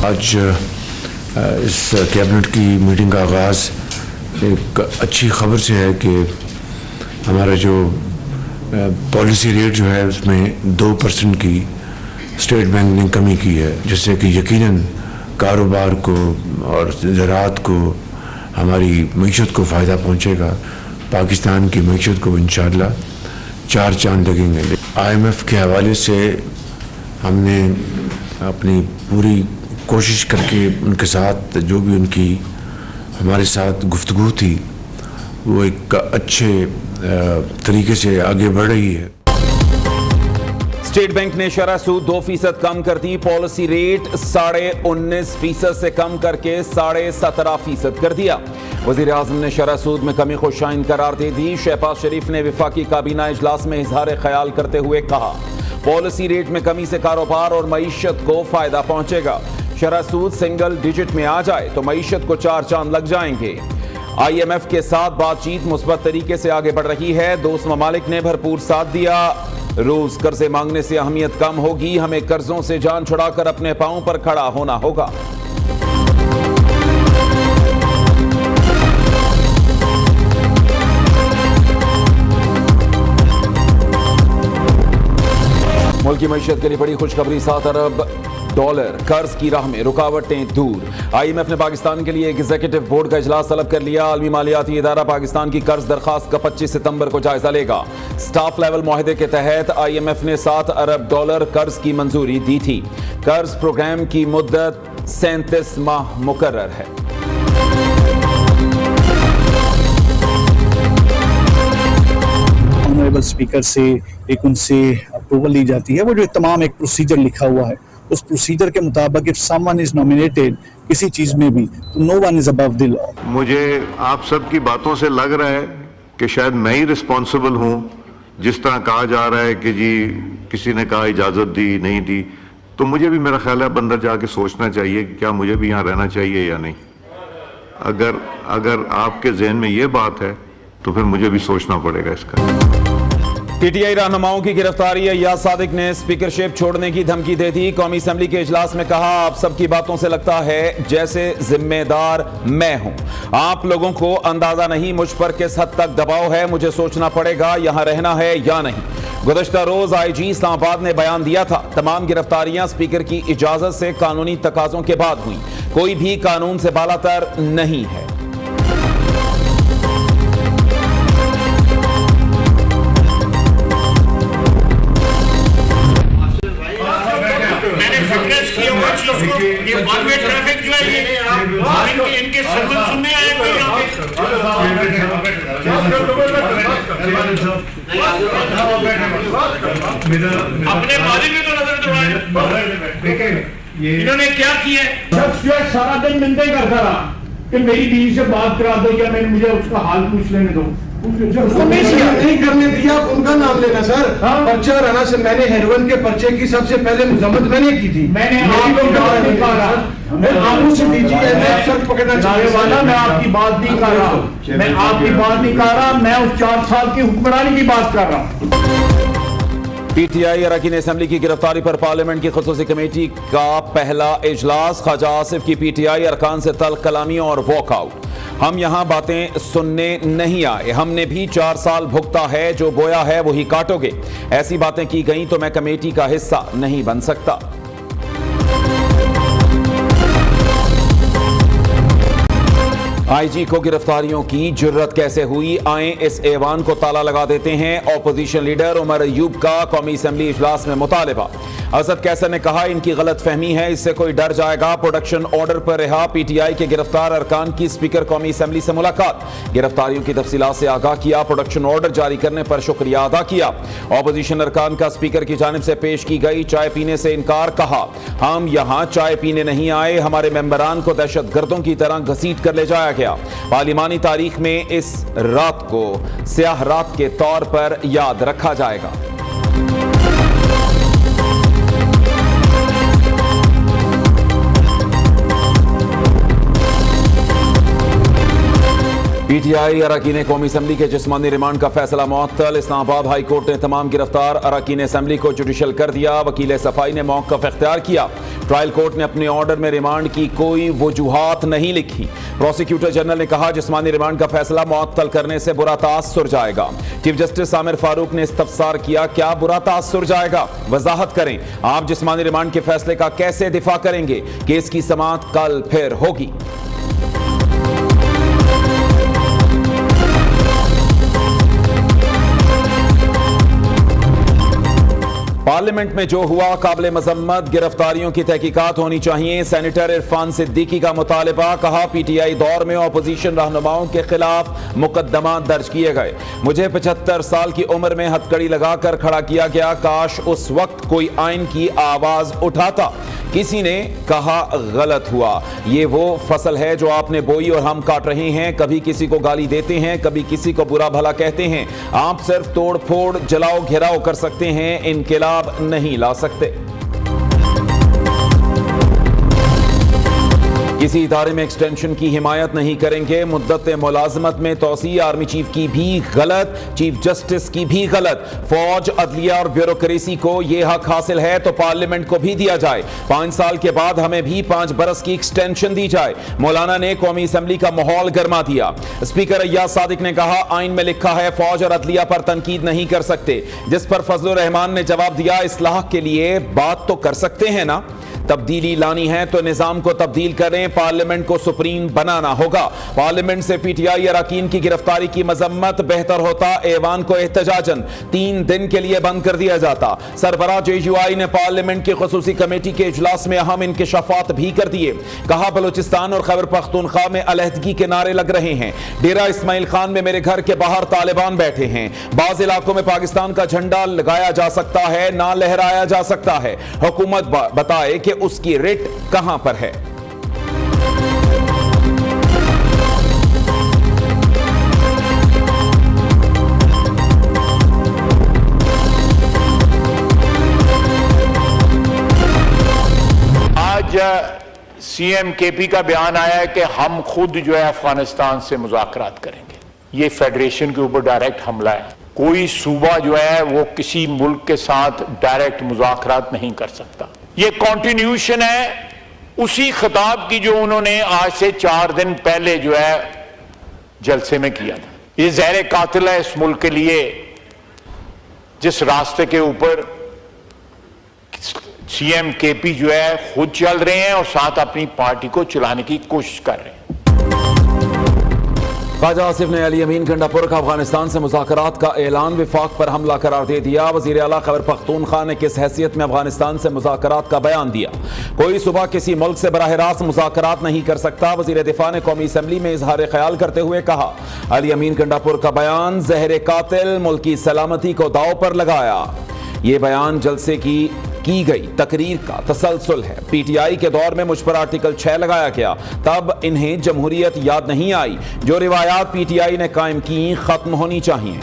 आज इस कैबिनेट की मीटिंग का आगाज़ एक अच्छी खबर से है कि हमारा जो पॉलिसी रेट जो है उसमें 2% की स्टेट बैंक ने कमी की है, जिससे कि यकीनन कारोबार को और ज़राअत को, हमारी मईशत को फ़ायदा पहुँचेगा। पाकिस्तान की मईशत को इंशाअल्लाह 4 चांद लगेंगे। IMF के हवाले से हमने अपनी पूरी कोशिश करके उनके साथ जो भी उनकी हमारे साथ गुफ्तगू थी वो एक अच्छे तरीके से आगे बढ़ रही है। स्टेट बैंक ने शरह सूद 2% कम कर दी। पॉलिसी रेट 19.5% से कम करके 17.5% कर दिया। वज़ीर आज़म ने शरह सूद में कमी को शाइन करार दे दी। शहबाज शरीफ ने वफाकी काबीना इजलास में इजहार ख्याल करते हुए कहा, पॉलिसी रेट में कमी से कारोबार और मईशत को फायदा पहुंचेगा। शरह सूद सिंगल डिजिट में आ जाए तो मईशत को 4 चांद लग जाएंगे। IMF के साथ बातचीत मुस्बत तरीके से आगे बढ़ रही है। दोस्त ममालिक ने भरपूर साथ दिया। रोज कर्जे मांगने से अहमियत कम होगी। हमें कर्जों से जान छुड़ाकर अपने पांव पर खड़ा होना होगा। मुल्क की मईशत के लिए बड़ी खुशखबरी, 7 अरब डॉलर कर्ज की राह में, रुकावटें दूर। IMF ने पाकिस्तान के लिए एग्जीक्यूटिव बोर्ड का इजलास तलब कर लिया। आलमी मालियाती इदारा पाकिस्तान की कर्ज दरखास्त का 25 सितंबर को जायजा लेगा। स्टाफ लेवल मुआहदे के तहत IMF ने 7 अरब डॉलर कर्ज की मंजूरी दी थी। कर्ज प्रोग्राम की मुद्दत 37 माह मुकर्रर है। ऑनरेबल स्पीकर से एक उनसे अप्रूवल ली जाती है। वो जो तमाम एक प्रोसीजर लिखा हुआ है, उस प्रोसीजर के मुताबिक इफ समवन इज नॉमिनेटेड किसी चीज में भी, तो no one is above the law. मुझे आप सब की बातों से लग रहा है कि शायद मैं ही रिस्पॉन्सिबल हूँ। जिस तरह कहा जा रहा है कि जी किसी ने कहा इजाजत दी नहीं दी, तो मुझे भी मेरा ख्याल है अब अंदर जाके सोचना चाहिए कि क्या मुझे भी यहाँ रहना चाहिए या नहीं। अगर आपके जहन में ये बात है तो फिर मुझे भी सोचना पड़ेगा इसका। PTI रहनुमाओं की गिरफ्तारी। अय्याज सादिक ने स्पीकरशिप छोड़ने की धमकी दे दी। कौमी असेंबली के इजलास में कहा, आप सबकी बातों से लगता है जैसे जिम्मेदार मैं हूं। आप लोगों को अंदाजा नहीं मुझ पर किस हद तक दबाव है। मुझे सोचना पड़ेगा यहां रहना है या नहीं। गुज़श्ता रोज IG इस्लामाबाद ने बयान दिया था, तमाम गिरफ्तारियां स्पीकर की इजाजत से कानूनी तकाजों के बाद हुई। कोई भी कानून से बालातर नहीं है। इनके सरमन सुनने आए कोई अपने मालिक में तो नजर दौड़ाए। इन्होंने क्या किया? शख्स जो है सारा दिन मिन्नतें करता रहा कि मेरी बीवी से बात करा दो या मैंने मुझे उसका हाल पूछ लेने दो। उसको नहीं करने दिया। उनका नाम लेना सर। पर्चा राना से मैंने हेरोइन के पर्चे की सबसे पहले मजम्मत मैंने की थी। मैंने आपको से दीजिए, पकड़ना चाहिए वाला। मैं आपकी बात नहीं कर रहा, मैं आपकी बात नहीं कर रहा, मैं उस 4 साल की हुक्मरानी की बात कर रहा हूँ। PTI अरकान असेंबली की गिरफ्तारी पर पार्लियामेंट की खुसूसी कमेटी का पहला इजलास। ख्वाजा आसिफ की PTI अरकान से तल्ख कलामी और वॉकआउट। हम यहां बातें सुनने नहीं आए, हमने भी 4 साल भुगता है, जो बोया है वही काटोगे। ऐसी बातें की गई तो मैं कमेटी का हिस्सा नहीं बन सकता। IG को गिरफ्तारियों की जुर्रत कैसे हुई? आए इस ऐवान को ताला लगा देते हैं। ऑपोजिशन लीडर उमर अयूब का कौमी असेंबली इजलास में मुतालिबा। असद कैसर ने कहा, इनकी गलत फहमी है, इससे कोई डर जाएगा। प्रोडक्शन ऑर्डर पर रिहा PTI के गिरफ्तार अरकान की स्पीकर कौमी असेंबली से मुलाकात। गिरफ्तारियों की तफसीलात से आगाह किया। प्रोडक्शन ऑर्डर जारी करने पर शुक्रिया अदा किया। ऑपोजिशन अरकान का स्पीकर की जानिब से पेश की गई चाय पीने से इनकार। कहा, हम यहाँ चाय पीने नहीं आए, हमारे मेंबरान को दहशत गर्दों की तरह घसीट कर ले जाया गया। पार्लिमानी तारीख में इस रात को स्याह रात के तौर पर याद रखा जाएगा। पीटीआई अरकान कौमी असम्बली के जिस्मानी रिमांड का फैसला मुअत्तल। इस्लामाबाद हाई कोर्ट ने तमाम गिरफ्तार अरकान असम्बली को जुडिशल कर दिया। वकील सफाई ने मौक़िफ़ इख्तियार किया। ट्रायल कोर्ट ने अपने ऑर्डर में रिमांड की कोई वजूहात नहीं लिखी। प्रोसिक्यूटर जनरल ने कहा जिस्मानी रिमांड का फैसला मुअत्तल करने से बुरा तासुर जाएगा। चीफ जस्टिस आमिर फारूक ने इस्तफसार किया, क्या बुरा तासुर जाएगा? वजाहत करें, आप जिस्मानी रिमांड के फैसले का कैसे दिफा करेंगे? केस की समाअत कल फिर होगी। पार्लियामेंट में जो हुआ काबिल मजम्मत, गिरफ्तारियों की तहकीकात होनी चाहिए। सेनेटर इरफान सिद्दीकी का मुतालबा। कहा पीटीआई दौर में अपोजिशन रहनुमाओं के खिलाफ मुकदमा दर्ज किए गए। मुझे 75 साल की उम्र में हथकड़ी लगाकर खड़ा किया गया। काश उस वक्त कोई आइन की आवाज उठाता। किसी ने कहा गलत हुआ। ये वो फसल है जो आपने बोई और हम काट रहे हैं। कभी किसी को गाली देते हैं, कभी किसी को बुरा भला कहते हैं। आप सिर्फ तोड़ फोड़ जलाओ घेराव कर सकते हैं, इनकलाब नहीं ला सकते। किसी इदारे में एक्सटेंशन की हिमायत नहीं करेंगे। मुद्दत मुलाजमत में तोसी आर्मी चीफ की भी गलत, चीफ जस्टिस की भी गलत। फौज, अदलिया और ब्यूरोक्रेसी को यह हक हासिल है तो पार्लियामेंट को भी दिया जाए। 5 साल के बाद हमें भी 5 बरस की एक्सटेंशन दी जाए। मौलाना ने कौमी असम्बली का माहौल गर्मा दिया। स्पीकर अय्याज सादिक ने कहा आइन में लिखा है फौज और अदलिया पर तनकीद नहीं कर सकते। जिस पर फजलुर रहमान ने जवाब दिया इस्लाह के लिए बात तो कर सकते हैं ना। तब्दीली लानी है तो निजाम को तब्दील करें, पार्लियामेंट को सुप्रीम बनाना होगा। पार्लियामेंट से पीटीआई अरकान की गिरफ्तारी की मजम्मत। बेहतर होता ऐवान को एहतजाजन 3 दिन के लिए बंद कर दिया जाता। सरबराह JUI ने पार्लियामेंट की खुसूसी कमेटी के इजलास में अहम इंकिशाफात भी कर दिए। कहा बलूचिस्तान और खैबर पख्तूनख्वा में अलहदगी के नारे लग रहे हैं। डेरा इस्माइल खान में मेरे घर के बाहर तालिबान बैठे हैं। बाज इलाकों में पाकिस्तान का झंडा लगाया जा सकता है, ना लहराया जा सकता है। हुकूमत बताए कि उसकी रेट कहां पर है। आज CM KP का बयान आया है कि हम खुद जो है अफगानिस्तान से मुज़ाकरात करेंगे। ये फेडरेशन के ऊपर डायरेक्ट हमला है। कोई सूबा जो है वो किसी मुल्क के साथ डायरेक्ट मुज़ाकरात नहीं कर सकता। ये कॉन्टिन्यूशन है उसी खिताब की जो उन्होंने आज से 4 दिन पहले जो है जलसे में किया था। ये ज़हर कातिल है इस मुल्क के लिए, जिस रास्ते के ऊपर CM KP जो है खुद चल रहे हैं और साथ अपनी पार्टी को चलाने की कोशिश कर रहे हैं। ख्वाजा आसिफ ने अली अमीन गंडापुर का अफगानिस्तान से मुज़ाकरात का ऐलान विफाक पर हमला करार दे दिया। वज़ीर आला खैबर पख्तूनख्वा ने किस हैसियत में अफगानिस्तान से मुज़ाकरात का बयान दिया? कोई सूबा किसी मुल्क से बराह रास्त मुज़ाकरात नहीं कर सकता। वज़ीर दिफा ने कौमी असम्बली में इजहार ख्याल करते हुए कहा अली अमीन गंडापुर का बयान ज़हर कातिल, मुल्क की सलामती को दाव पर लगाया। ये बयान जलसे की गई तकरीर का तसलसल है। पीटीआई के दौर में मुझ पर आर्टिकल 6 लगाया गया, तब इन्हें जमहूरियत याद नहीं आई। जो रिवायात पीटीआई ने कायम की खत्म होनी चाहिए।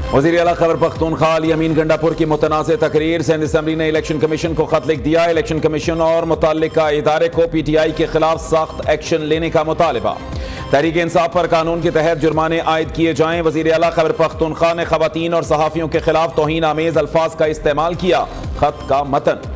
वज़ीर आला खैबर पख्तूनख्वा अली अमीन गंडापुर की मुतनाज़ तकरीर। सिंध असम्बली ने इलेक्शन कमीशन को खत लिख दिया। इलेक्शन कमीशन और मुतल्लिका इदारे को पीटीआई के खिलाफ सख्त एक्शन लेने का मुतालबा। तहरीक इंसाफ पर कानून के तहत जुर्माने आयद किए जाएं। वज़ीर आला खैबर पख्तूनख्वा ने ख़वातीन और सहाफ़ियों के खिलाफ तौहीन आमेज़ अल्फाज का इस्तेमाल किया। खत का मतन।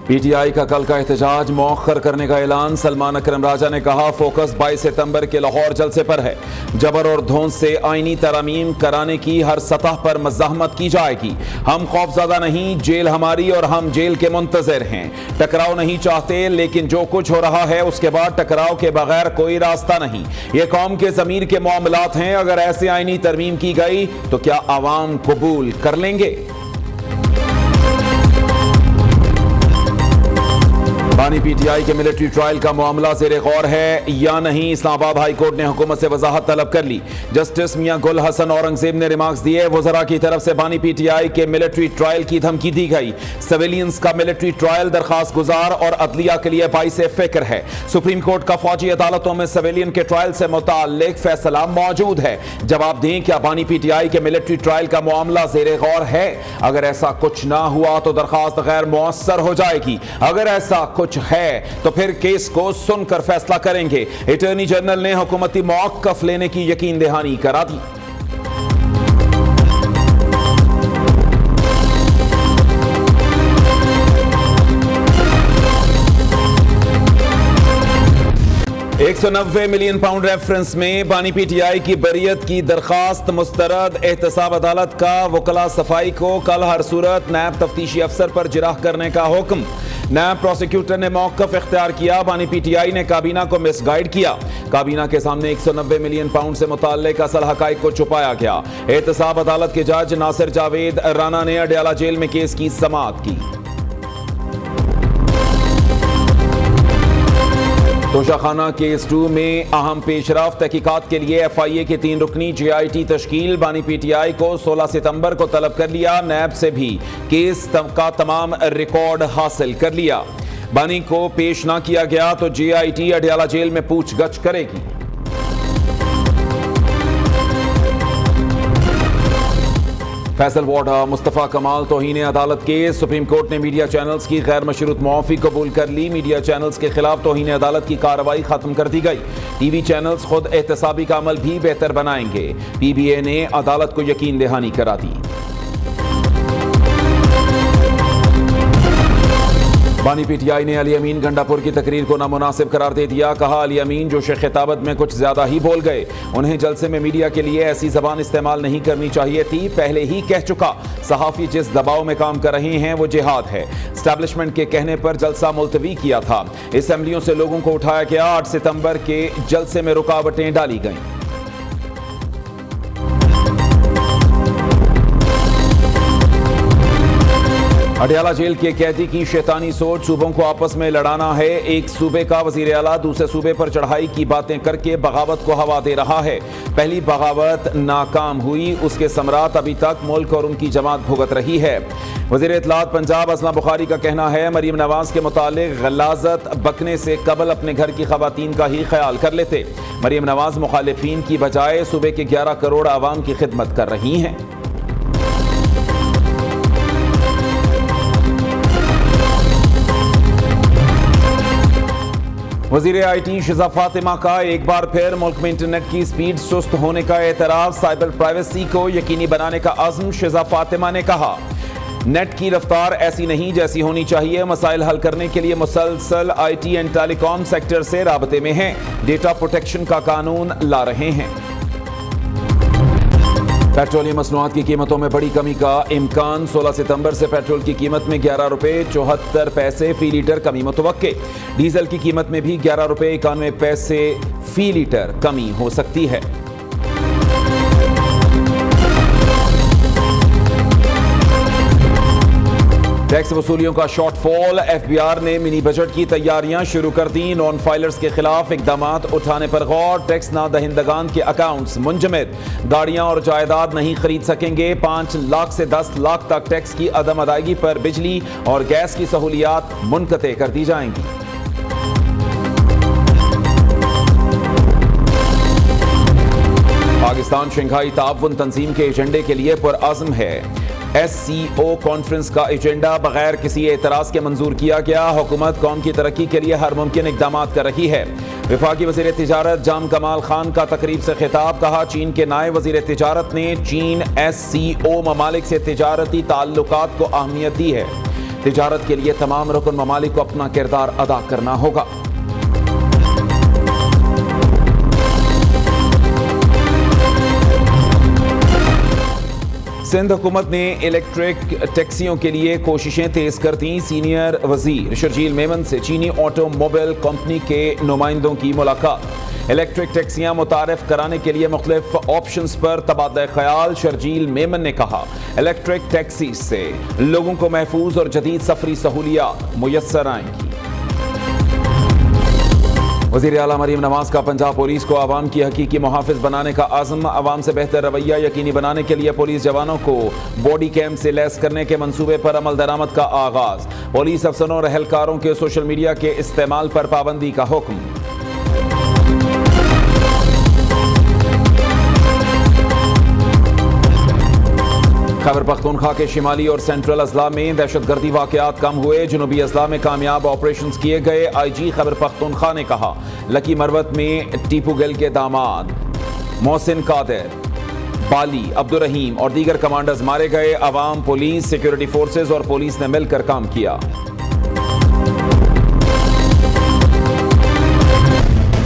पीटीआई का कल का एहतजाज मौखर करने का ऐलान। सलमान अकरम राजा ने कहा फोकस 22 सितंबर के लाहौर जलसे पर है। जबर और धौंस से आईनी तरमीम कराने की हर सतह पर मज़ाहमत की जाएगी। हम खौफज़दा नहीं, जेल हमारी और हम जेल के मुंतज़िर हैं। टकराव नहीं चाहते, लेकिन जो कुछ हो रहा है उसके बाद टकराव के बगैर कोई रास्ता नहीं। ये कौम के ज़मीर के मामलात हैं। अगर ऐसे आईनी तरमीम की गई तो क्या आवाम कबूल कर लेंगे? बानी पीटीआई के मिलिट्री ट्रायल का मामला ज़ेरे गौर है या नहीं, इस्लामाबाद हाई कोर्ट ने हुकूमत से वजाहत तलब कर ली। जस्टिस मियां गुल हसन औरंगजेब ने रिमार्क्स दिए। वज़रा की तरफ से बानी पीटीआई के मिलिट्री ट्रायल की धमकी दी गई। सिविलियंस का मिलिट्री ट्रायल दरखास्त गुजार और अदलिया के लिए बाइस फिक्र है। सुप्रीम कोर्ट का फौजी अदालतों में सिविलियन के ट्रायल से मुताल्लिक फैसला मौजूद है। जवाब दें, क्या बानी पीटीआई के मिलिट्री ट्रायल का मामला ज़ेरे गौर है? अगर ऐसा कुछ ना हुआ तो दरखास्त गैर मुअस्सर हो जाएगी। अगर ऐसा कुछ है तो फिर केस को सुनकर फैसला करेंगे। अटॉर्नी जनरल ने हुकूमती मौक़िफ़ लेने की यकीन दहानी करा दी। £190 मिलियन रेफरेंस में बानी पीटीआई की बरियत की दरखास्त मुस्तरद। एहतसाब अदालत का वकला सफाई को कल हर सूरत नायब तफ्तीशी अफसर पर जिराह करने का हुक्म। नायब प्रोसिक्यूटर ने मौक़िफ़ इख्तियार किया। बानी पीटीआई ने काबीना को मिसगाइड किया। काबीना के सामने £190 मिलियन से मुताल्लिक असल हक़ाइक़ को छुपाया गया। एहतसाब अदालत के जज नासिर जावेद राना ने अडयाला जेल में केस की समाअत की। तोशाखाना केस 2 में अहम पेशरफ्त। तहकीकात के लिए FIA की 3 रुकनी JIT तश्कील। बानी पीटीआई को 16 सितंबर को तलब कर लिया। नैब से भी केस का तमाम रिकॉर्ड हासिल कर लिया। बानी को पेश ना किया गया तो JIT अडयाला जेल में पूछगछ करेगी। फैसल वार्डा मुस्तफ़ा कमाल तौहीन अदालत केस। सुप्रीम कोर्ट ने मीडिया चैनल्स की गैर मशरूत मुआफ़ी कबूल कर ली। मीडिया चैनल्स के खिलाफ तौहीन अदालत की कार्रवाई खत्म कर दी गई। TV चैनल्स खुद एहतसाबी का अमल भी बेहतर बनाएंगे। PBA ने अदालत को यकीन दहानी करा दी। बानी पीटीआई ने अली अमीन गंडापुर की तकरीर को नामुनासिब करार दे दिया। कहा, अली अमीन जो शेख खिताबत में कुछ ज्यादा ही बोल गए। उन्हें जलसे में मीडिया के लिए ऐसी जबान इस्तेमाल नहीं करनी चाहिए थी। पहले ही कह चुका, सहाफ़ी जिस दबाव में काम कर रहे हैं वो जिहाद है। एस्टैब्लिशमेंट के कहने पर जलसा मुलतवी किया था। असेंबलियों से लोगों को उठाया गया। 8 सितंबर के जलसे में रुकावटें डाली गईं। अडयाला जेल के कैदी की शैतानी सोच। सूबों को आपस में लड़ाना है। एक सूबे का वजीर आला दूसरे सूबे पर चढ़ाई की बातें करके बगावत को हवा दे रहा है। पहली बगावत नाकाम हुई, उसके समरात अभी तक मुल्क और उनकी जमात भुगत रही है। वजीर इत्तलात पंजाब असमा बुखारी का कहना है, मरीम नवाज के मुतालिक गलाजत बकने से कबल अपने घर की खवातीन का ही ख्याल कर लेते। मरीम नवाज मुखालिफिन की बजाय सूबे के 11 करोड़ आवाम की खिदमत कर रही हैं। वज़ीर IT शिज़ा फातिमा का एक बार फिर मुल्क में इंटरनेट की स्पीड सुस्त होने का एतराफ़। साइबर प्राइवेसी को यकीनी बनाने का अज़्म। शिज़ा फातिमा ने कहा, नेट की रफ्तार ऐसी नहीं जैसी होनी चाहिए। मसाइल हल करने के लिए मुसलसल IT एंड टेलीकॉम सेक्टर से राबते में हैं। डेटा प्रोटेक्शन का कानून ला रहे हैं। पेट्रोलियम मसनूआत की कीमतों में बड़ी कमी का इम्कान। 16 सितंबर से पेट्रोल की कीमत में ₹11.74 फी लीटर कमी मुतवक्के। डीजल की कीमत में भी ₹11.91 फी लीटर कमी हो सकती है। टैक्स वसूलियों का शॉर्टफॉल। FBR ने मिनी बजट की तैयारियां शुरू कर दी। नॉन फाइलर्स के खिलाफ इकदामात उठाने पर गौर। टैक्स ना दहिंदगान के अकाउंट्स मुंजमद। गाड़ियां और जायदाद नहीं खरीद सकेंगे। 5 लाख से 10 लाख तक टैक्स की अदम अदायगी पर बिजली और गैस की सहूलियात मुनक़ते कर दी जाएंगी। पाकिस्तान शंघाई ताउन तंजीम के एजेंडे के लिए पुरअज़्म है। SCO कॉन्फ्रेंस का एजेंडा बगैर किसी एतराज़ के मंजूर किया गया। हुकूमत कौम की तरक्की के लिए हर मुमकिन इक़दामात कर रही है। वफाकी वज़ीर तिजारत जाम कमाल खान का तकरीब से खिताब। कहा, चीन के नायब वज़ीर तिजारत ने चीन SCO ममालिक से तिजारती ताल्लुकात को अहमियत दी है। तिजारत के लिए तमाम रुकन ममालिक को अपना किरदार अदा करना होगा। सिंध हुकूमत ने इलेक्ट्रिक टैक्सियों के लिए कोशिशें तेज कर दी। सीनियर वजीर शर्जील मेमन से चीनी ऑटोमोबाइल कंपनी के नुमाइंदों की मुलाकात। इलेक्ट्रिक टैक्सियां मुतारिफ कराने के लिए मुख्तलिफ ऑप्शंस पर तबादला ख्याल। शर्जील मेमन ने कहा, इलेक्ट्रिक टैक्सी से लोगों को महफूज और जदीद सफरी सहूलियात मुयस्सर आएंगी। वज़ीर आला मरीम नवाज का पंजाब पुलिस को आवाम की हकीकी मुहाफिज बनाने का आज़म, आवाम से बेहतर रवैया यकीनी बनाने के लिए पुलिस जवानों को बॉडी कैम से लैस करने के मंसूबे पर अमल दरामद का आगाज। पुलिस अफसरों और अहलकारों के सोशल मीडिया के इस्तेमाल पर पाबंदी का हुक्म। खैबर पख्तूनख्वा के शिमाली और सेंट्रल अजला में दहशतगर्दी वाकयात कम हुए, जुनूबी अजला में कामयाब ऑपरेशन किए गए। IG खैबर पख्तूनख्वा ने कहा, लकी मरवत में टीपू गिल के दामाद मोहसिन कादिर, बाली, अब्दुल रहीम और दीगर कमांडर्स मारे गए। अवाम, पुलिस, सिक्योरिटी फोर्सेज और पुलिस ने मिलकर काम किया।